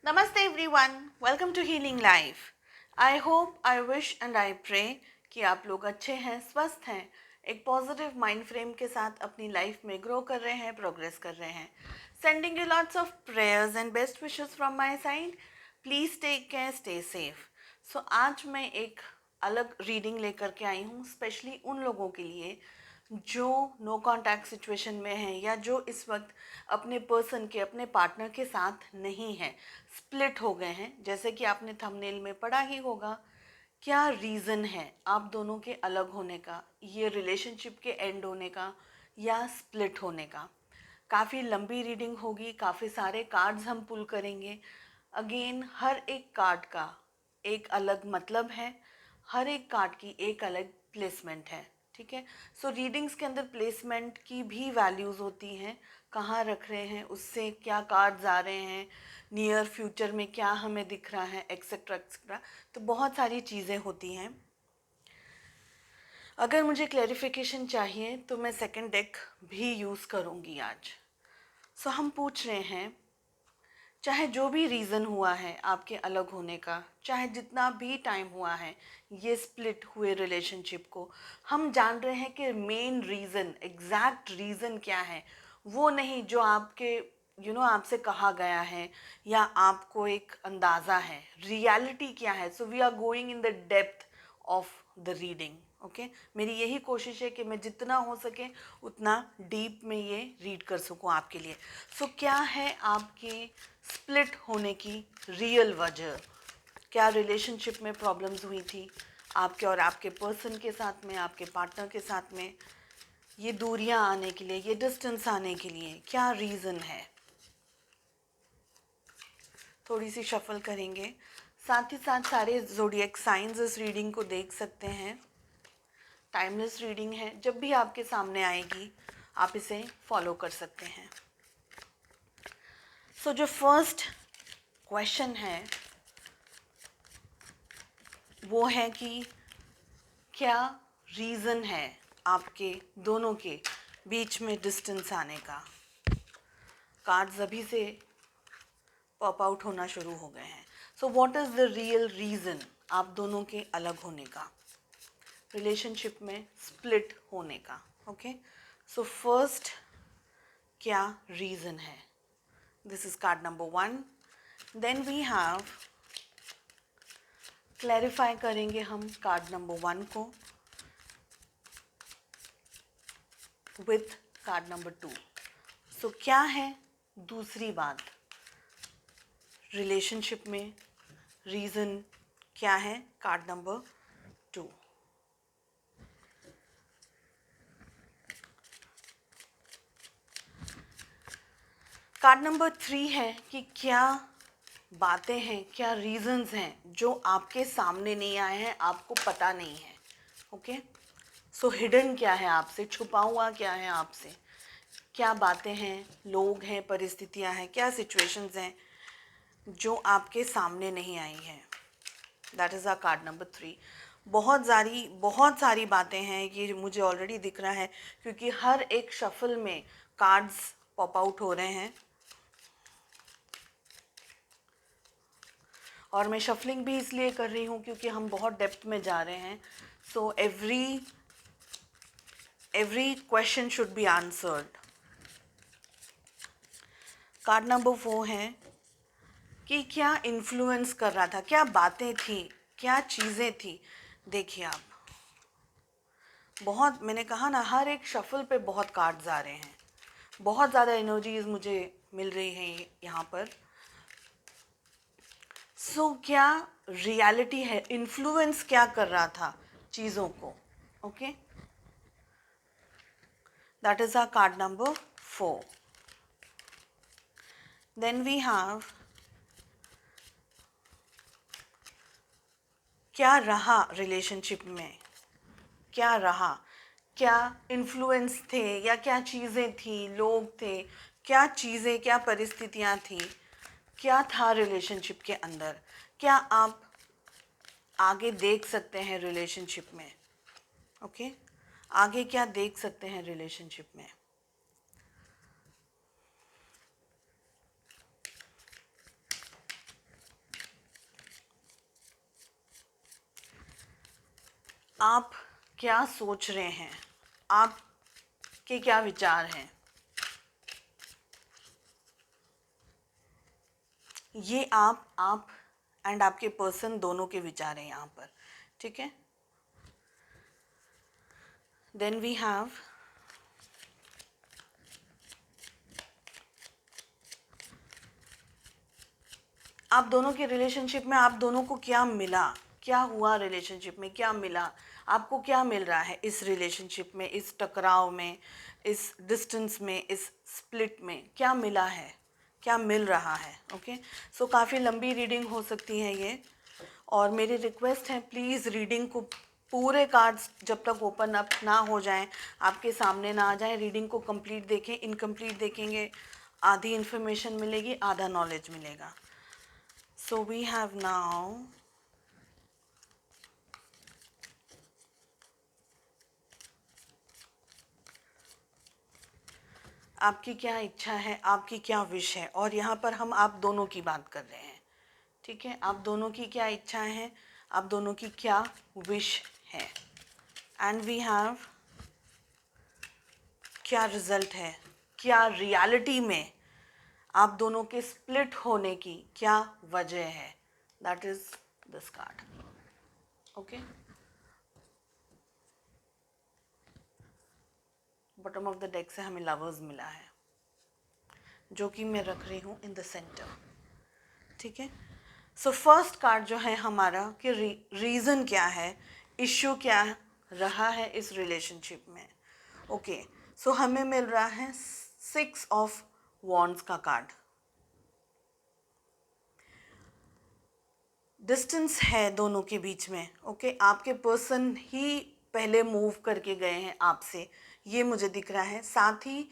Namaste everyone, welcome to Healing Life. I hope, I wish and I pray कि आप लोग अच्छे हैं, स्वस्थ हैं, एक पॉजिटिव माइंड फ्रेम के साथ अपनी लाइफ में ग्रो कर रहे हैं, प्रोग्रेस कर रहे हैं. Sending you lots of prayers and best wishes from my side. Please take care, stay safe. So आज मैं एक अलग रीडिंग लेकर के आई हूँ, स्पेशली उन लोगों के लिए जो नो कांटेक्ट सिचुएशन में हैं या जो इस वक्त अपने पर्सन के, अपने पार्टनर के साथ नहीं हैं, स्प्लिट हो गए हैं. जैसे कि आपने थंबनेल में पढ़ा ही होगा, क्या रीज़न है आप दोनों के अलग होने का, ये रिलेशनशिप के एंड होने का या स्प्लिट होने का. काफ़ी लंबी रीडिंग होगी, काफ़ी सारे कार्ड्स हम पुल करेंगे. अगेन हर एक कार्ड का एक अलग मतलब है, हर एक कार्ड की एक अलग प्लेसमेंट है. ठीक है. सो रीडिंग्स के अंदर प्लेसमेंट की भी वैल्यूज़ होती हैं, कहाँ रख रहे हैं, उससे क्या कार्ड्स आ रहे हैं, नियर फ्यूचर में क्या हमें दिख रहा है, एक्सेट्रा एक्सेट्रा. तो बहुत सारी चीज़ें होती हैं. अगर मुझे क्लैरिफिकेशन चाहिए तो मैं सेकंड डेक भी यूज़ करूँगी आज. सो हम पूछ रहे हैं, चाहे जो भी रीज़न हुआ है आपके अलग होने का, चाहे जितना भी टाइम हुआ है ये स्प्लिट हुए रिलेशनशिप को, हम जान रहे हैं कि मेन रीज़न, एग्जैक्ट रीज़न क्या है. वो नहीं जो आपके आपसे कहा गया है या आपको एक अंदाज़ा है, रियलिटी क्या है. So we are going in the depth of the reading. Okay. मेरी यही कोशिश है कि मैं जितना हो सके उतना डीप में ये रीड कर सकूँ आपके लिए. सो क्या है आपके स्प्लिट होने की रियल वजह. क्या रिलेशनशिप में प्रॉब्लम्स हुई थी आपके और आपके पर्सन के साथ में, आपके पार्टनर के साथ में. ये दूरियां आने के लिए, ये डिस्टेंस आने के लिए क्या रीज़न है. थोड़ी सी शफल करेंगे. साथ ही साथ सारे ज़ोडिएक साइंस इस रीडिंग को देख सकते हैं. टाइमलेस रीडिंग है, जब भी आपके सामने आएगी आप इसे फॉलो कर सकते हैं. सो जो फर्स्ट क्वेश्चन है वो है कि क्या रीज़न है आपके दोनों के बीच में डिस्टेंस आने का. कार्ड्स अभी से पॉप आउट होना शुरू हो गए हैं. So what is the real reason आप दोनों के अलग होने का, रिलेशनशिप में स्प्लिट होने का. ओके. सो फर्स्ट क्या रीज़न है. This is card number 1. Then we have, clarify करेंगे हम कार्ड नंबर 1 को विथ कार्ड नंबर 2. सो क्या है दूसरी बात, रिलेशनशिप में रीज़न क्या है. Card number 2. कार्ड नंबर 3 है कि क्या बातें हैं, क्या रीज़न्स हैं जो आपके सामने नहीं आए हैं, आपको पता नहीं है. ओके. सो हिडन क्या है आपसे, छुपा हुआ क्या है आपसे, क्या बातें हैं, लोग हैं, परिस्थितियां हैं, क्या सिचुएशंस हैं जो आपके सामने नहीं आई हैं. That is a card number 3. बहुत सारी बातें हैं, ये मुझे ऑलरेडी दिख रहा है क्योंकि हर एक शफल में कार्ड्स पॉप आउट हो रहे हैं और मैं शफलिंग भी इसलिए कर रही हूँ क्योंकि हम बहुत डेप्थ में जा रहे हैं. So every question should be answered. Card number 4 है कि क्या इन्फ्लुएंस कर रहा था, क्या बातें थी, क्या चीज़ें थी. देखिए आप, बहुत, मैंने कहा ना, हर एक शफल पे बहुत कार्ड्स आ रहे हैं, बहुत ज़्यादा एनर्जीज मुझे मिल रही हैं यहाँ पर. सो क्या रियलिटी है, इन्फ्लुएंस क्या कर रहा था चीज़ों को. Okay. That is our card number 4. Then we have, क्या रहा रिलेशनशिप में, क्या रहा, क्या इन्फ्लुएंस थे या क्या चीज़ें थी, लोग थे, क्या चीज़ें, क्या परिस्थितियाँ थी, क्या था रिलेशनशिप के अंदर. क्या आप आगे देख सकते हैं रिलेशनशिप में. ओके. आगे क्या देख सकते हैं रिलेशनशिप में. आप क्या सोच रहे हैं, आपके क्या विचार हैं, ये आप एंड आपके पर्सन दोनों के विचार हैं यहाँ पर, ठीक है। देन वी हैव आप दोनों के रिलेशनशिप में आप दोनों को क्या मिला, क्या हुआ रिलेशनशिप में, क्या मिला, आपको क्या मिल रहा है इस रिलेशनशिप में, इस टकराव में, इस डिस्टेंस में, इस स्प्लिट में क्या मिला है, क्या मिल रहा है। ओके, सो काफ़ी लंबी रीडिंग हो सकती है ये, और मेरी रिक्वेस्ट है प्लीज़ रीडिंग को पूरे कार्ड्स जब तक ओपन अप ना हो जाएं, आपके सामने ना आ जाएं, रीडिंग को कंप्लीट देखें। इनकम्प्लीट देखेंगे आधी इन्फॉर्मेशन मिलेगी, आधा नॉलेज मिलेगा। So we have now आपकी क्या इच्छा है, आपकी क्या विश है, और यहाँ पर हम आप दोनों की बात कर रहे हैं, ठीक है। आप दोनों की क्या इच्छा है, आप दोनों की क्या विश है, एंड वी हैव क्या रिजल्ट है, क्या रियलिटी में आप दोनों के स्प्लिट होने की क्या वजह है। That is this card. Okay, bottom of the deck से हमें लवर्स मिला है, जो कि मैं रख रही हूँ इन द सेंटर, ठीक है। सो फर्स्ट कार्ड जो है हमारा कि रीज़न क्या है, इश्यू क्या रहा है इस रिलेशनशिप में। ओके, सो हमें मिल रहा है 6 ऑफ वॉन्ड्स का कार्ड। डिस्टेंस है दोनों के बीच में। ओके, आपके पर्सन ही पहले मूव करके गए हैं आपसे, ये मुझे दिख रहा है। साथ ही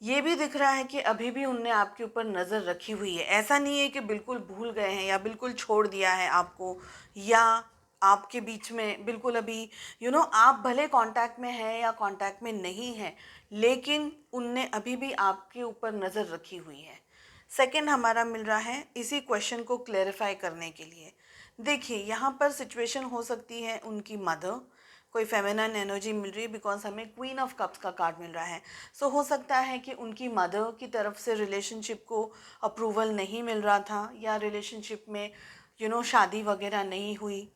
ये भी दिख रहा है कि अभी भी उनने आपके ऊपर नज़र रखी हुई है। ऐसा नहीं है कि बिल्कुल भूल गए हैं या बिल्कुल छोड़ दिया है आपको, या आपके बीच में बिल्कुल अभी आप भले कांटेक्ट में हैं या कांटेक्ट में नहीं हैं, लेकिन उनने अभी भी आपके ऊपर नज़र रखी हुई है। सेकंड हमारा मिल रहा है इसी क्वेश्चन को क्लेरिफाई करने के लिए। देखिए, यहाँ पर सिचुएशन हो सकती है उनकी मदर, कोई फेमिनिन एनर्जी मिल रही है, बिकॉज हमें क्वीन ऑफ कप्स का कार्ड मिल रहा है। सो हो सकता है कि उनकी मदर की तरफ से रिलेशनशिप को अप्रूवल नहीं मिल रहा था, या रिलेशनशिप में शादी वगैरह नहीं हुई,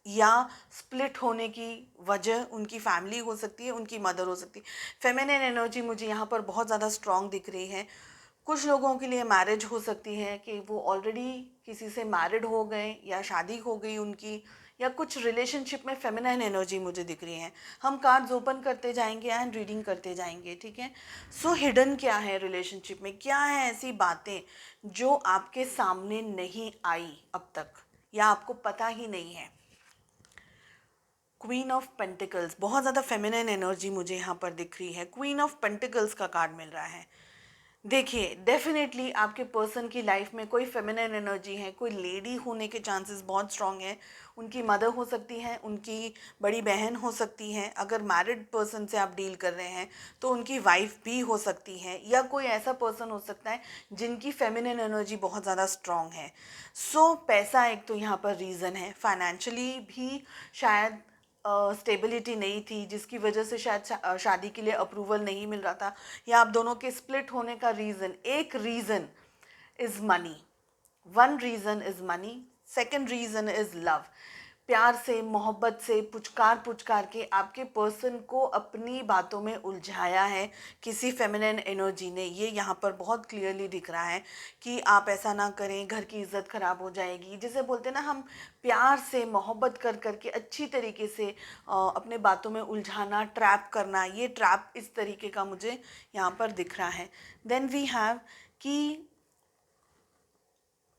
या स्प्लिट होने की वजह उनकी फैमिली हो सकती है, उनकी मदर हो सकती है। फेमिनिन एनर्जी मुझे यहाँ पर बहुत ज़्यादा स्ट्रॉन्ग दिख रही है। कुछ लोगों के लिए मैरिज हो सकती है कि वो ऑलरेडी किसी से मैरिड हो गए या शादी हो गई उनकी, या कुछ रिलेशनशिप में फेमिनाइन एनर्जी मुझे दिख रही है। हम कार्ड्स ओपन करते जाएंगे एंड रीडिंग करते जाएंगे, ठीक है। सो हिडन क्या है रिलेशनशिप में, क्या है ऐसी बातें जो आपके सामने नहीं आई अब तक, या आपको पता ही नहीं है। क्वीन ऑफ पेंटिकल्स, बहुत ज़्यादा फेमिनाइन एनर्जी मुझे यहाँ पर दिख रही है। क्वीन ऑफ पेंटिकल्स का कार्ड मिल रहा है। देखिए, डेफिनेटली आपके पर्सन की लाइफ में कोई फेमिनिन एनर्जी है, कोई लेडी होने के चांसेस बहुत स्ट्रांग हैं। उनकी मदर हो सकती है, उनकी बड़ी बहन हो सकती है, अगर मैरिड पर्सन से आप डील कर रहे हैं तो उनकी वाइफ भी हो सकती है, या कोई ऐसा पर्सन हो सकता है जिनकी फेमिनिन एनर्जी बहुत ज़्यादा स्ट्रांग है। सो पैसा एक तो यहाँ पर रीज़न है, फाइनेंशियली भी शायद स्टेबिलिटी नहीं थी, जिसकी वजह से शायद शादी के लिए अप्रूवल नहीं मिल रहा था, या आप दोनों के स्प्लिट होने का रीज़न, एक reason is money, one reason is money, second reason is love. प्यार से, मोहब्बत से पुचकार के आपके पर्सन को अपनी बातों में उलझाया है किसी फेमिनिन एनर्जी ने। ये यहाँ पर बहुत क्लियरली दिख रहा है कि आप ऐसा ना करें, घर की इज्जत ख़राब हो जाएगी। जिसे बोलते हैं ना हम, प्यार से मोहब्बत कर करके अच्छी तरीके से अपने बातों में उलझाना, ट्रैप करना, ये ट्रैप इस तरीके का मुझे यहाँ पर दिख रहा है। देन वी हैव कि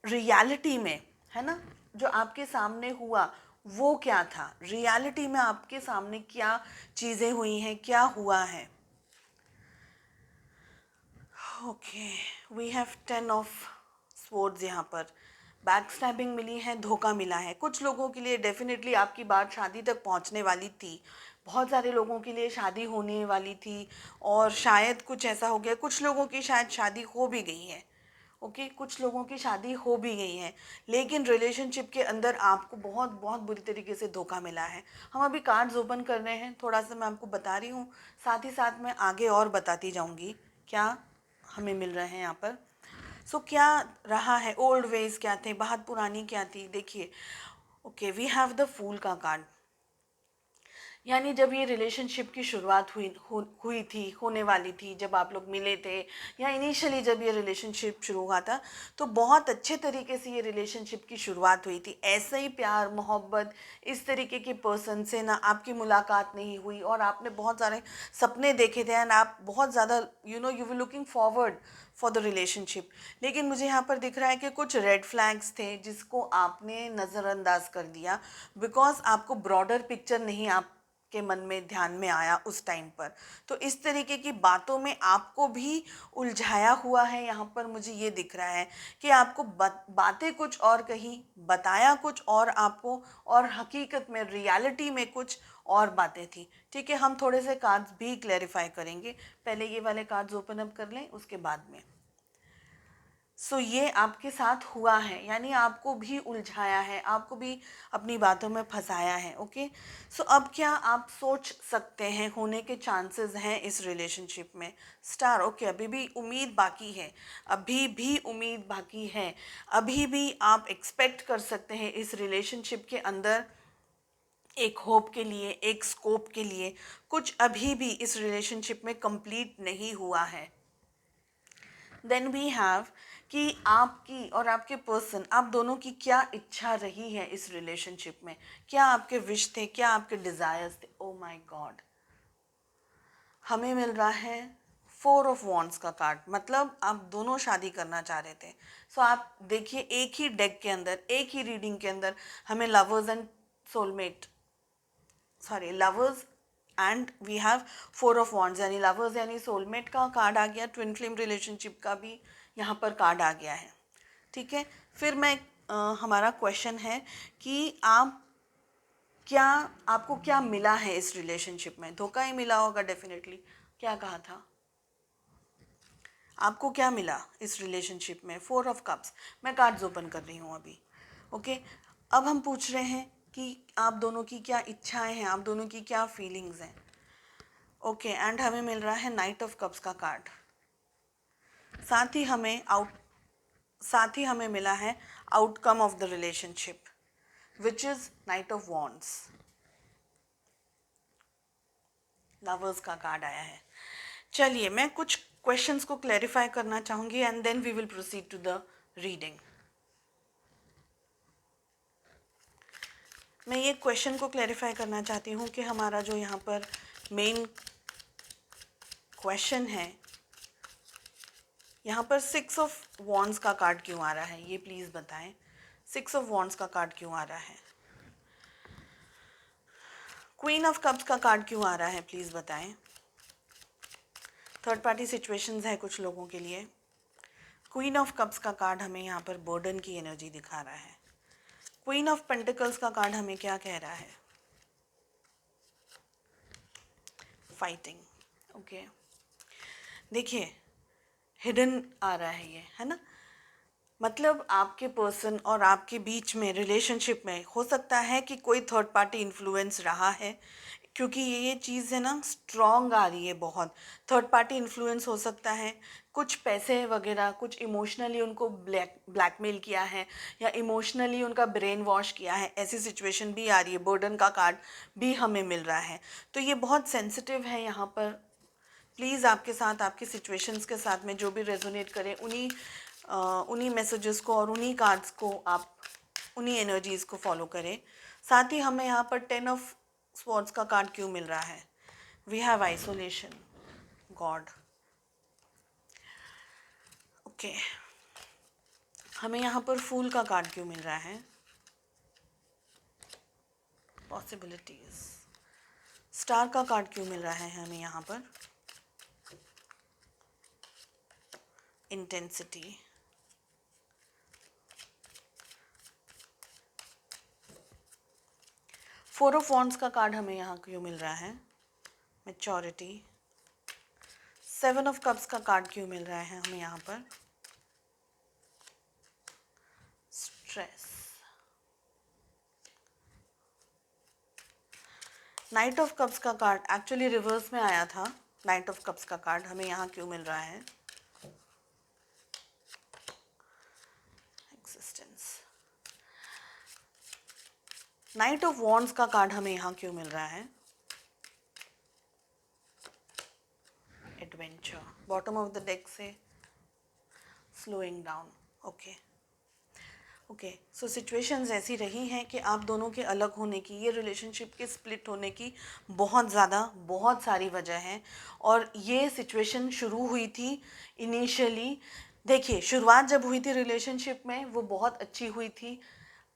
रियलिटी में, है ना, जो आपके सामने हुआ वो क्या था, रियलिटी में आपके सामने क्या चीज़ें हुई हैं, क्या हुआ है। Okay, we have 10 of swords. यहाँ पर बैक स्टैबिंग मिली है, धोखा मिला है। कुछ लोगों के लिए डेफिनेटली आपकी बात शादी तक पहुँचने वाली थी, बहुत सारे लोगों के लिए शादी होने वाली थी, और शायद कुछ ऐसा हो गया, कुछ लोगों की शायद शादी हो भी गई है। ओके, कुछ लोगों की शादी हो भी गई है लेकिन रिलेशनशिप के अंदर आपको बहुत बहुत बुरी तरीके से धोखा मिला है। हम अभी कार्ड्स ओपन कर रहे हैं, थोड़ा सा मैं आपको बता रही हूँ, साथ ही साथ मैं आगे और बताती जाऊँगी क्या हमें मिल रहे हैं यहाँ पर। सो क्या रहा है, ओल्ड वेज क्या थे, बात पुरानी क्या थी, देखिए। Okay, we have the fool का कार्ड। यानी जब ये रिलेशनशिप की शुरुआत हुई थी, होने वाली थी, जब आप लोग मिले थे या इनिशियली जब ये रिलेशनशिप शुरू हुआ था, तो बहुत अच्छे तरीके से ये रिलेशनशिप की शुरुआत हुई थी। ऐसे ही प्यार मोहब्बत इस तरीके के पर्सन से ना आपकी मुलाकात नहीं हुई और आपने बहुत सारे सपने देखे थे एंड आप बहुत ज़्यादा you were looking forward for the relationship. लेकिन मुझे यहाँ पर दिख रहा है कि कुछ रेड फ्लैग्स थे जिसको आपने नज़रअंदाज कर दिया, बिकॉज आपको ब्रॉडर पिक्चर नहीं आप के मन में ध्यान में आया उस टाइम पर। तो इस तरीके की बातों में आपको भी उलझाया हुआ है। यहाँ पर मुझे ये दिख रहा है कि आपको बातें कुछ और कही, बताया कुछ और आपको, और हकीकत में रियलिटी में कुछ और बातें थी। ठीक है, हम थोड़े से कार्ड्स भी क्लैरिफाई करेंगे, पहले ये वाले कार्ड्स ओपन अप कर लें उसके बाद में। सो ये आपके साथ हुआ है, यानी आपको भी उलझाया है, आपको भी अपनी बातों में फंसाया है। ओके, सो अब क्या आप सोच सकते हैं होने के चांसेस हैं इस रिलेशनशिप में? स्टार, ओके, अभी भी उम्मीद बाकी है, अभी भी उम्मीद बाकी है, अभी भी आप एक्सपेक्ट कर सकते हैं इस रिलेशनशिप के अंदर एक होप के लिए, एक स्कोप के लिए। कुछ अभी भी इस रिलेशनशिप में कंप्लीट नहीं हुआ है। देन वी हैव कि आपकी और आपके पर्सन, आप दोनों की क्या इच्छा रही है इस रिलेशनशिप में, क्या आपके विश थे, क्या आपके डिज़ायर्स थे। ओ माय गॉड, हमें मिल रहा है 4 ऑफ वॉन्ड्स का कार्ड, मतलब आप दोनों शादी करना चाह रहे थे। सो आप देखिए, एक ही डेक के अंदर, एक ही रीडिंग के अंदर हमें lovers and soulmate, sorry, lovers and we have 4 of wands, यानी लवर्स यानी सोलमेट का कार्ड आ गया, ट्विन फ्लेम रिलेशनशिप का भी यहाँ पर कार्ड आ गया है। ठीक है, फिर मैं हमारा क्वेश्चन है कि आप क्या, आपको क्या मिला है इस रिलेशनशिप में? धोखा ही मिला होगा डेफिनेटली। क्या कहा था, आपको क्या मिला इस रिलेशनशिप में? 4 ऑफ कप्स। मैं कार्ड्स ओपन कर रही हूँ अभी। ओके, अब हम पूछ रहे हैं कि आप दोनों की क्या इच्छाएं हैं, आप दोनों की क्या फीलिंग्स हैं। ओके, एंड हमें मिल रहा है नाइट ऑफ कप्स का कार्ड। साथ ही हमें साथ ही हमें मिला है outcome of the relationship which is night of wands. Lovers का कार्ड आया है। चलिए, मैं कुछ क्वेश्चंस को क्लैरिफाई करना चाहूँगी and then we will proceed to the reading. मैं ये क्वेश्चन को क्लैरिफाई करना चाहती हूँ कि हमारा जो यहाँ पर मेन क्वेश्चन है, यहाँ पर 6 ऑफ वॉन्ड्स का कार्ड क्यों आ रहा है, ये प्लीज़ बताएं। 6 ऑफ वॉन्ड्स का कार्ड क्यों आ रहा है? क्वीन ऑफ कप्स का कार्ड क्यों आ रहा है, प्लीज़ बताएं। थर्ड पार्टी सिचुएशंस है कुछ लोगों के लिए। क्वीन ऑफ कप्स का कार्ड हमें यहाँ पर बर्डन की एनर्जी दिखा रहा है। क्वीन ऑफ पेंटिकल्स का कार्ड हमें क्या कह रहा है? फाइटिंग। ओके, देखिए, हिडन आ रहा है ये, है ना, मतलब आपके पर्सन और आपके बीच में रिलेशनशिप में हो सकता है कि कोई थर्ड पार्टी इन्फ्लुएंस रहा है, क्योंकि ये चीज़ है ना स्ट्रॉन्ग आ रही है बहुत। थर्ड पार्टी इन्फ्लुएंस हो सकता है, कुछ पैसे वगैरह, कुछ इमोशनली उनको ब्लैकमेल किया है या इमोशनली उनका ब्रेन वॉश किया है, ऐसी सिचुएशन भी आ रही है। बर्डन का कार्ड भी हमें मिल रहा है, तो ये बहुत सेंसिटिव है यहाँ पर। प्लीज़ आपके साथ, आपकी सिचुएशंस के साथ में जो भी रेजोनेट करें, उन्हीं मैसेजेस को और उन्हीं कार्ड्स को आप, उन्हीं एनर्जीज़ को फॉलो करें। साथ ही हमें यहाँ पर 10 ऑफ स्वॉर्ड्स का कार्ड क्यों मिल रहा है? We have isolation, god. Okay, हमें यहाँ पर फूल का कार्ड क्यों मिल रहा है? पॉसिबिलिटीज। स्टार का कार्ड क्यों मिल रहा है हमें यहाँ पर? इंटेंसिटी। फोर ऑफ वॉन्ड्स का कार्ड हमें यहाँ क्यों मिल रहा है? मैच्योरिटी। 7 ऑफ कप्स का कार्ड क्यों मिल रहा है हमें यहाँ पर? स्ट्रेस। नाइट ऑफ कप्स का कार्ड एक्चुअली रिवर्स में आया था। नाइट ऑफ कप्स का कार्ड हमें यहाँ क्यों मिल रहा है? एक्सिस्टेंस। नाइट ऑफ वॉन्ड्स का कार्ड हमें यहाँ क्यों मिल रहा है? Adventure. Bottom of the deck से स्लोइंग डाउन। ओके, सो सिचुएशंस ऐसी रही हैं कि आप दोनों के अलग होने की, ये रिलेशनशिप के स्प्लिट होने की बहुत सारी वजह हैं। और ये सिचुएशन शुरू हुई थी इनिशियली। देखिए, शुरुआत जब हुई थी रिलेशनशिप में वो बहुत अच्छी हुई थी।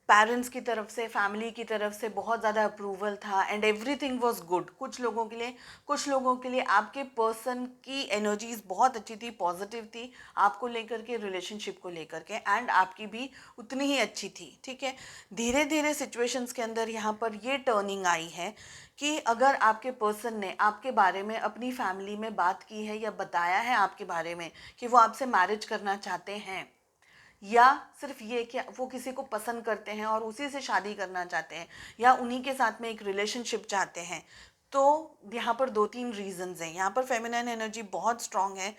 पेरेंट्स की तरफ से, फैमिली की तरफ से बहुत ज़्यादा अप्रूवल था एंड एवरीथिंग वाज गुड। कुछ लोगों के लिए आपके पर्सन की एनर्जीज बहुत अच्छी थी, पॉजिटिव थी आपको लेकर के, रिलेशनशिप को लेकर के, एंड आपकी भी उतनी ही अच्छी थी। ठीक है, धीरे धीरे सिचुएशंस के अंदर यहाँ पर ये टर्निंग आई है कि अगर आपके पर्सन ने आपके बारे में अपनी फैमिली में बात की है या बताया है आपके बारे में कि वो आपसे मैरिज करना चाहते हैं, या सिर्फ ये कि वो किसी को पसंद करते हैं और उसी से शादी करना चाहते हैं, या उन्हीं के साथ में एक रिलेशनशिप चाहते हैं, तो यहाँ पर 2-3 रीजंस हैं। यहाँ पर फेमिनाइन एनर्जी बहुत स्ट्रांग है।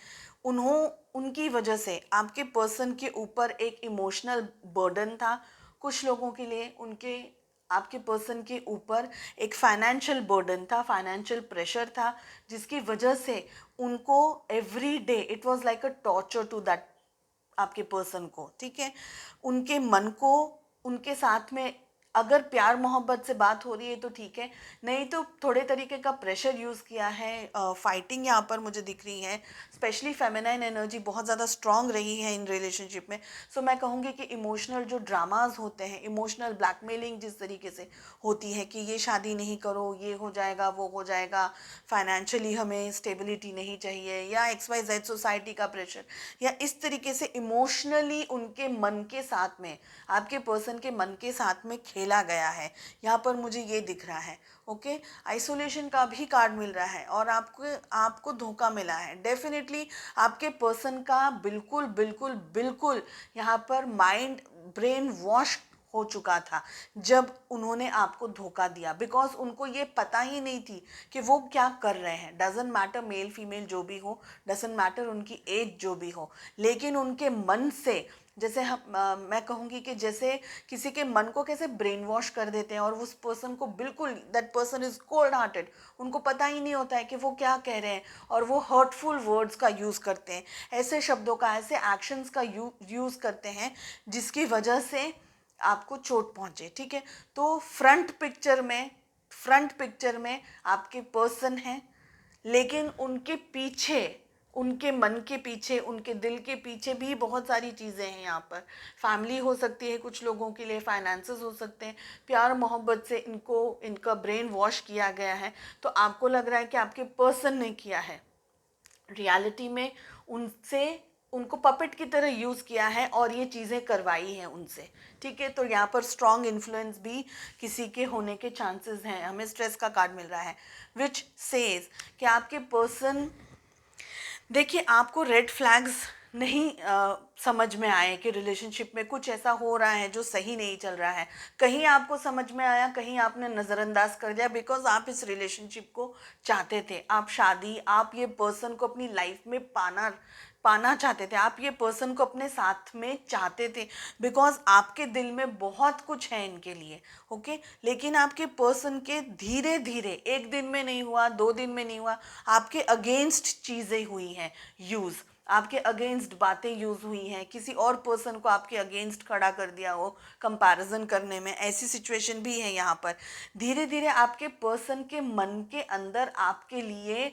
उनकी वजह से आपके पर्सन के ऊपर एक इमोशनल बर्डन था। कुछ लोगों के लिए आपके पर्सन के ऊपर एक फाइनेंशियल बर्डन था, फाइनेंशियल प्रेशर था, जिसकी वजह से उनको every day it was like a torture to that आपके पर्सन को। ठीक है, उनके मन को, उनके साथ में अगर प्यार मोहब्बत से बात हो रही है तो ठीक है, नहीं तो थोड़े तरीके का प्रेशर यूज़ किया है। फाइटिंग यहाँ पर मुझे दिख रही है। स्पेशली फेमिनाइन एनर्जी बहुत ज़्यादा स्ट्रांग रही है इन रिलेशनशिप में। सो मैं कहूँगी कि इमोशनल जो ड्रामाज होते हैं, इमोशनल ब्लैकमेलिंग जिस तरीके से होती है कि ये शादी नहीं करो, ये हो जाएगा, वो हो जाएगा, फाइनेंशियली हमें स्टेबिलिटी नहीं चाहिए, या XYZ सोसाइटी का प्रेशर, या इस तरीके से इमोशनली उनके मन के साथ में, आपके पर्सन के मन के साथ में खेला गया है। यहाँ पर मुझे ये दिख रहा है। ओके, आइसोलेशन का भी कार्ड मिल रहा है और आपको धोखा मिला है। डेफिनेटली आपके पर्सन का बिल्कुल बिल्कुल बिल्कुल यहाँ पर माइंड ब्रेन वॉश हो चुका था जब उन्होंने आपको धोखा दिया, बिकॉज उनको ये पता ही नहीं थी कि वो क्या कर रहे हैं। डजेंट मैटर मेल फीमेल जो भी हो, डजेंट मैटर उनकी एज जो भी हो, लेकिन उनके मन से, जैसे मैं कहूँगी कि जैसे किसी के मन को कैसे ब्रेन वॉश कर देते हैं और उस पर्सन को बिल्कुल, that person is cold hearted, उनको पता ही नहीं होता है कि वो क्या कह रहे हैं और वो हर्टफुल वर्ड्स का यूज़ करते हैं, ऐसे शब्दों का, ऐसे एक्शंस का यूज़ करते हैं जिसकी वजह से आपको चोट पहुंचे। ठीक है, तो फ्रंट पिक्चर में आपके पर्सन हैं, लेकिन उनके पीछे, उनके मन के पीछे, उनके दिल के पीछे भी बहुत सारी चीज़ें हैं। यहाँ पर फैमिली हो सकती है, कुछ लोगों के लिए फाइनेंसेस हो सकते हैं, प्यार मोहब्बत से इनका ब्रेन वॉश किया गया है। तो आपको लग रहा है कि आपके पर्सन ने किया है, रियलिटी में उनको पपेट की तरह यूज़ किया है और ये चीज़ें करवाई हैं उनसे। ठीक है, तो यहाँ पर स्ट्रॉन्ग इन्फ्लुएंस भी किसी के होने के चांसेस हैं। हमें स्ट्रेस का कार्ड मिल रहा है विच सेज कि आपके पर्सन, देखिए, आपको रेड फ्लैग्स नहीं समझ में आए कि रिलेशनशिप में कुछ ऐसा हो रहा है जो सही नहीं चल रहा है। कहीं आपको समझ में आया, कहीं आपने नज़रअंदाज कर दिया, बिकॉज आप इस रिलेशनशिप को चाहते थे। आप शादी, आप ये पर्सन को अपनी लाइफ में पाना चाहते थे, आप ये पर्सन को अपने साथ में चाहते थे, बिकॉज आपके दिल में बहुत कुछ है इनके लिए। ओके, लेकिन आपके पर्सन के धीरे धीरे, एक दिन में नहीं हुआ, 2 दिन में नहीं हुआ, आपके अगेंस्ट चीज़ें हुई हैं यूज़, आपके अगेंस्ट बातें यूज़ हुई हैं, किसी और पर्सन को आपके अगेंस्ट खड़ा कर दिया हो कंपैरिजन करने में, ऐसी सिचुएशन भी है यहाँ पर। धीरे धीरे आपके पर्सन के मन के अंदर आपके लिए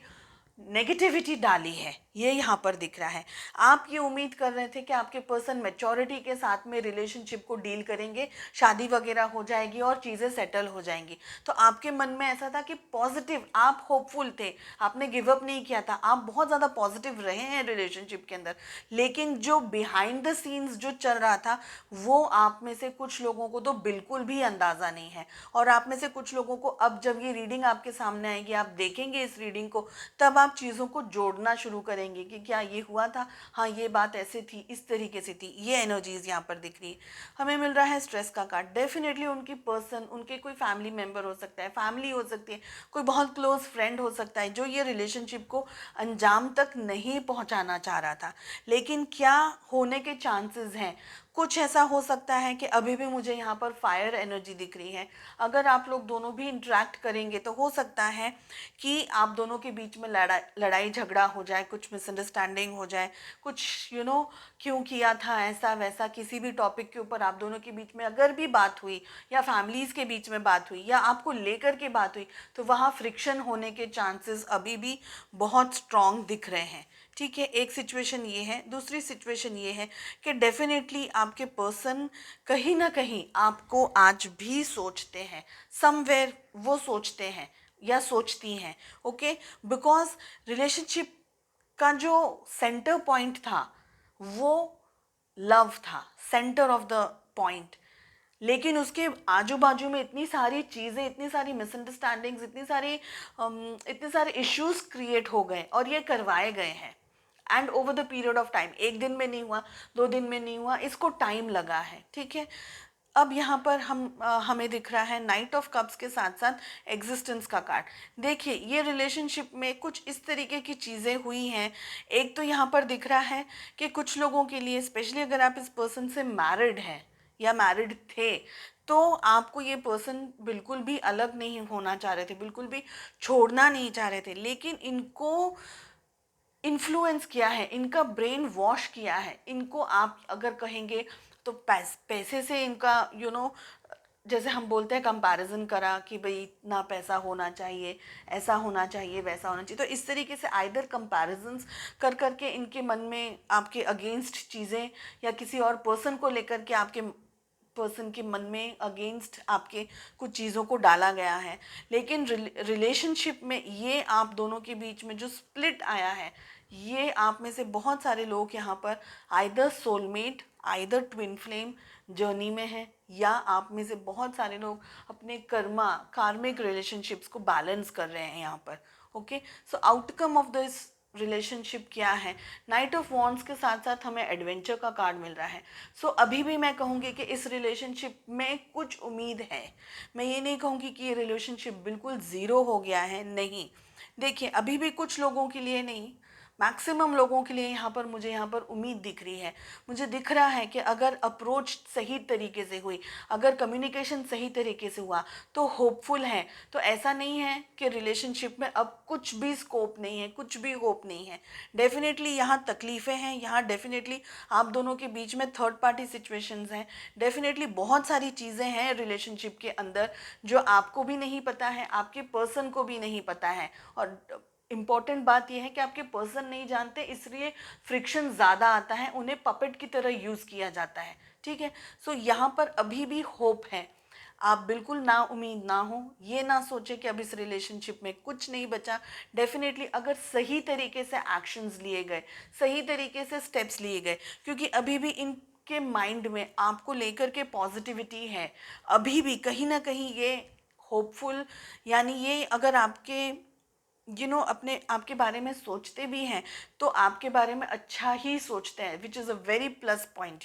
नेगेटिविटी डाली है, ये यहाँ पर दिख रहा है। आप ये उम्मीद कर रहे थे कि आपके पर्सन मैच्योरिटी के साथ में रिलेशनशिप को डील करेंगे, शादी वगैरह हो जाएगी और चीज़ें सेटल हो जाएंगी। तो आपके मन में ऐसा था कि पॉजिटिव, आप होपफुल थे, आपने गिव अप नहीं किया था, आप बहुत ज़्यादा पॉजिटिव रहे हैं रिलेशनशिप के अंदर। लेकिन जो बिहाइंड द सीन्स जो चल रहा था, वो आप में से कुछ लोगों को तो बिल्कुल भी अंदाज़ा नहीं है। और आप में से कुछ लोगों को, अब जब ये रीडिंग आपके सामने आएगी, आप देखेंगे इस रीडिंग को, तब आप चीज़ों को जोड़ना शुरू करेंगे करेंगे कि क्या ये हुआ था, हाँ ये बात ऐसे थी, इस तरीके से थी, ये एनर्जीज यहाँ पर दिख रही है। हमें मिल रहा है स्ट्रेस का कार्ड। डेफिनेटली उनकी पर्सन, उनके कोई फैमिली मेम्बर हो सकता है, फैमिली हो सकती है, कोई बहुत क्लोज फ्रेंड हो सकता है जो ये रिलेशनशिप को अंजाम तक नहीं पहुंचाना चाह रहा था। लेकिन क्या होने के चांसेस हैं, कुछ ऐसा हो सकता है कि अभी भी मुझे यहाँ पर फायर एनर्जी दिख रही है। अगर आप लोग दोनों भी इंटरेक्ट करेंगे तो हो सकता है कि आप दोनों के बीच में लड़ाई झगड़ा हो जाए, कुछ मिसअंडरस्टैंडिंग हो जाए, कुछ क्यों किया था ऐसा वैसा, किसी भी टॉपिक के ऊपर आप दोनों के बीच में अगर भी बात हुई, या फैमिलीज़ के बीच में बात हुई, या आपको लेकर के बात हुई, तो वहाँ फ्रिक्शन होने के चांसेस अभी भी बहुत स्ट्रॉन्ग दिख रहे हैं। ठीक है, एक सिचुएशन ये है। दूसरी सिचुएशन ये है कि डेफिनेटली आपके पर्सन कहीं ना कहीं आपको आज भी सोचते हैं, समवेयर वो सोचते हैं या सोचती हैं। ओके, बिकॉज रिलेशनशिप का जो सेंटर पॉइंट था वो लव था, सेंटर ऑफ द पॉइंट। लेकिन उसके आजू बाजू में इतनी सारी चीज़ें, इतनी सारी मिसअंडरस्टैंडिंग्स, इतने सारे इश्यूज क्रिएट हो गए और ये करवाए गए हैं। And over the period of time, एक दिन में नहीं हुआ, 2 दिन में नहीं हुआ, इसको टाइम लगा है। ठीक है, अब यहाँ पर हमें दिख रहा है नाइट ऑफ कप्स के साथ साथ एग्जिस्टेंस का कार्ड। देखिए, ये रिलेशनशिप में कुछ इस तरीके की चीज़ें हुई हैं। एक तो यहाँ पर दिख रहा है कि कुछ लोगों के लिए, स्पेशली अगर आप इस पर्सन से मैरिड हैं या मैरिड थे, तो आपको ये पर्सन बिल्कुल भी अलग नहीं होना चाह रहे थे, बिल्कुल भी छोड़ना नहीं चाह रहे थे, लेकिन इनको इन्फ्लुएंस किया है, इनका ब्रेन वॉश किया है। इनको आप अगर कहेंगे तो पैसे से इनका जैसे हम बोलते हैं कंपैरिजन करा कि भाई इतना पैसा होना चाहिए, ऐसा होना चाहिए, वैसा होना चाहिए। तो इस तरीके से आइदर कंपैरिजन्स कर करके इनके मन में आपके अगेंस्ट चीज़ें, या किसी और पर्सन को लेकर के आपके पर्सन के मन में अगेंस्ट आपके कुछ चीज़ों को डाला गया है। लेकिन रिलेशनशिप में ये आप दोनों के बीच में जो स्प्लिट आया है, ये आप में से बहुत सारे लोग यहाँ पर either soulmate, either twin flame journey में है, या आप में से बहुत सारे लोग अपने कार्मिक रिलेशनशिप्स को बैलेंस कर रहे हैं यहाँ पर। Okay, so outcome of this relationship क्या है? नाइट ऑफ वॉन्ड्स के साथ साथ हमें एडवेंचर का कार्ड मिल रहा है। सो अभी भी मैं कहूँगी कि इस रिलेशनशिप में कुछ उम्मीद है। मैं ये नहीं कहूँगी कि ये रिलेशनशिप बिल्कुल ज़ीरो हो गया है, नहीं। देखिए, अभी भी कुछ लोगों के लिए नहीं, मैक्सिमम लोगों के लिए मुझे यहाँ पर उम्मीद दिख रही है। मुझे दिख रहा है कि अगर अप्रोच सही तरीके से हुई, अगर कम्युनिकेशन सही तरीके से हुआ, तो होपफुल है। तो ऐसा नहीं है कि रिलेशनशिप में अब कुछ भी स्कोप नहीं है, कुछ भी होप नहीं है। डेफिनेटली यहाँ तकलीफ़ें हैं, यहाँ डेफिनेटली आप दोनों के बीच में थर्ड पार्टी सिचुएशंस हैं, डेफिनेटली बहुत सारी चीज़ें हैं रिलेशनशिप के अंदर जो आपको भी नहीं पता है, आपके पर्सन को भी नहीं पता है। और इम्पॉर्टेंट बात यह है कि आपके पर्सन नहीं जानते, इसलिए फ्रिक्शन ज़्यादा आता है, उन्हें पपेट की तरह यूज़ किया जाता है। ठीक है, सो यहाँ पर अभी भी होप है। आप बिल्कुल ना उम्मीद ना हो, ये ना सोचे कि अब इस रिलेशनशिप में कुछ नहीं बचा। डेफिनेटली अगर सही तरीके से एक्शंस लिए गए, सही तरीके से स्टेप्स लिए गए, क्योंकि अभी भी इनके माइंड में आपको लेकर के पॉजिटिविटी है, अभी भी कहीं ना कहीं ये होपफुल, यानी ये अगर आपके अपने आपके बारे में सोचते भी हैं तो आपके बारे में अच्छा ही सोचते हैं, which is a very plus point.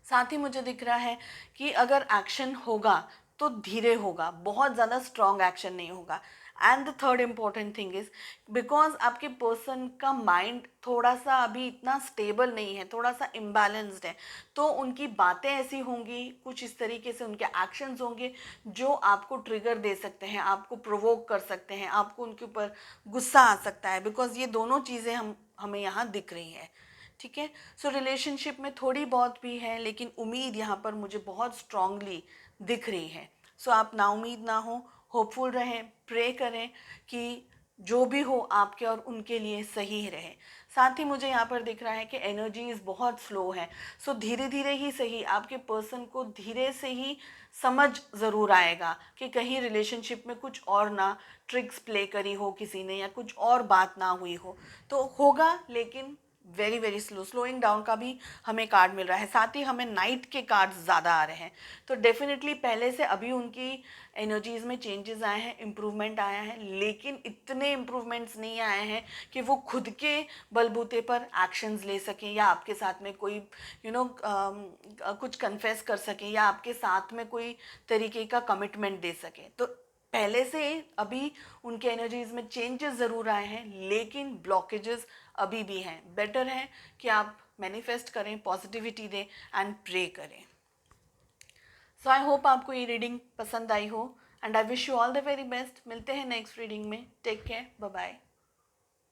साथ ही मुझे दिख रहा है कि अगर एक्शन होगा तो धीरे होगा, बहुत ज़्यादा स्ट्रॉन्ग एक्शन नहीं होगा। And the third important thing is, because आपके पर्सन का माइंड थोड़ा सा अभी इतना स्टेबल नहीं है, थोड़ा सा इम्बैलेंस्ड है, तो उनकी बातें ऐसी होंगी, कुछ इस तरीके से उनके एक्शंस होंगे जो आपको ट्रिगर दे सकते हैं, आपको प्रोवोक कर सकते हैं, आपको उनके ऊपर गुस्सा आ सकता है, बिकॉज ये दोनों चीज़ें हमें यहाँ दिख रही हैं। ठीक है, सो रिलेशनशिप में थोड़ी बहुत भी है, लेकिन उम्मीद यहाँ पर मुझे बहुत स्ट्रांगली दिख रही है। सो आप ना उम्मीद ना हो, होपफुल रहें, प्रे करें कि जो भी हो आपके और उनके लिए सही रहे। साथ ही मुझे यहाँ पर दिख रहा है कि एनर्जीज बहुत स्लो है। सो धीरे धीरे ही सही, आपके पर्सन को धीरे से ही समझ ज़रूर आएगा कि कहीं रिलेशनशिप में कुछ और ना ट्रिक्स प्ले करी हो किसी ने, या कुछ और बात ना हुई हो, तो होगा, लेकिन very very slow, slowing down का भी हमें कार्ड मिल रहा है, साथ ही हमें नाइट के कार्ड्स ज़्यादा आ रहे हैं। तो डेफिनेटली पहले से अभी उनकी एनर्जीज में चेंजेस आए हैं, इम्प्रूवमेंट आया है, लेकिन इतने इम्प्रूवमेंट्स नहीं आए हैं कि वो खुद के बलबूते पर एक्शंस ले सकें या आपके साथ में कोई कुछ कन्फेस कर सकें या आपके साथ में कोई तरीके का कमिटमेंट दे सकें। तो पहले से अभी उनके एनर्जीज में चेंजेस ज़रूर आए हैं, लेकिन ब्लॉकेजेस अभी भी हैं। बेटर है कि आप मैनिफेस्ट करें, पॉजिटिविटी दें एंड प्रे करें। सो आई होप आपको ये रीडिंग पसंद आई हो and I wish you all the very best. मिलते हैं नेक्स्ट रीडिंग में। Take care, bye bye.